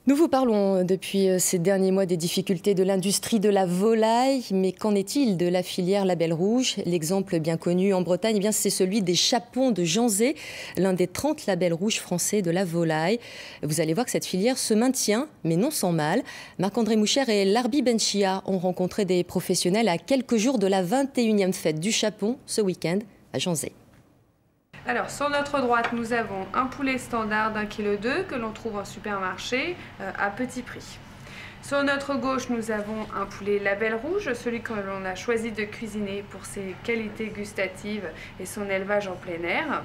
Nous vous parlons depuis ces derniers mois des difficultés de l'industrie de la volaille, mais qu'en est-il de la filière Label Rouge? L'exemple bien connu en Bretagne, c'est celui des chapons de Janzé, l'un des 30 labels rouges français de la volaille. Vous allez voir que cette filière se maintient, mais non sans mal. Marc-André Mouchère et Larbi Benchia ont rencontré des professionnels à quelques jours de la 21e fête du chapon, ce week-end, à Janzé. Alors, sur notre droite, nous avons un poulet standard d'1,2 kg que l'on trouve en supermarché à petit prix. Sur notre gauche, nous avons un poulet Label Rouge, celui que l'on a choisi de cuisiner pour ses qualités gustatives et son élevage en plein air.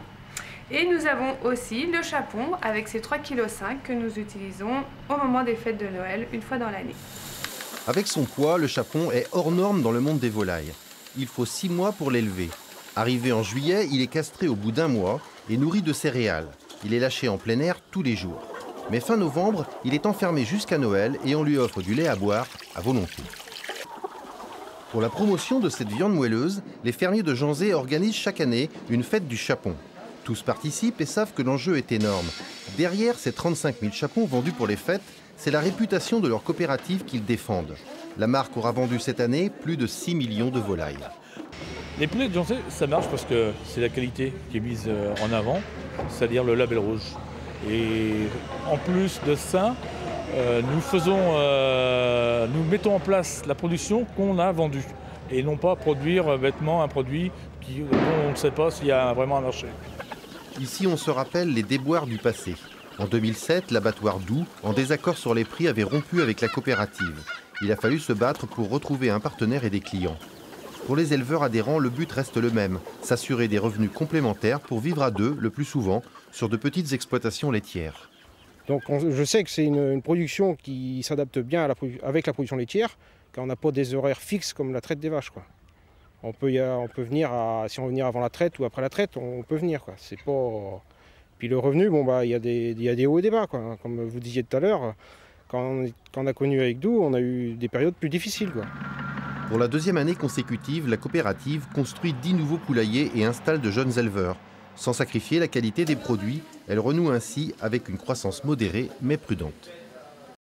Et nous avons aussi le chapon avec ses 3,5 kg que nous utilisons au moment des fêtes de Noël, une fois dans l'année. Avec son poids, le chapon est hors norme dans le monde des volailles. Il faut 6 mois pour l'élever. Arrivé en juillet, il est castré au bout d'1 mois et nourri de céréales. Il est lâché en plein air tous les jours. Mais fin novembre, il est enfermé jusqu'à Noël et on lui offre du lait à boire à volonté. Pour la promotion de cette viande moelleuse, les fermiers de Janzé organisent chaque année une fête du chapon. Tous participent et savent que l'enjeu est énorme. Derrière ces 35 000 chapons vendus pour les fêtes, c'est la réputation de leur coopérative qu'ils défendent. La marque aura vendu cette année plus de 6 millions de volailles. Les poulets de Janzé, ça marche parce que c'est la qualité qui est mise en avant, c'est-à-dire le label rouge. Et en plus de ça, nous mettons en place la production qu'on a vendue et non pas produire bêtement un produit dont on ne sait pas s'il y a vraiment un marché. Ici, on se rappelle les déboires du passé. En 2007, l'abattoir d'Oux, en désaccord sur les prix, avait rompu avec la coopérative. Il a fallu se battre pour retrouver un partenaire et des clients. Pour les éleveurs adhérents, le but reste le même, s'assurer des revenus complémentaires pour vivre à deux, le plus souvent, sur de petites exploitations laitières. Donc je sais que c'est une production qui s'adapte bien avec la production laitière, car on n'a pas des horaires fixes comme la traite des vaches, quoi. On peut venir, si on veut venir avant la traite ou après la traite, on peut venir, quoi. C'est pas... Puis le revenu, il y a des hauts et des bas, quoi. Comme vous disiez tout à l'heure, quand on a connu avec Doux, on a eu des périodes plus difficiles, quoi. Pour la 2e année consécutive, la coopérative construit 10 nouveaux poulaillers et installe de jeunes éleveurs. Sans sacrifier la qualité des produits, elle renoue ainsi avec une croissance modérée mais prudente.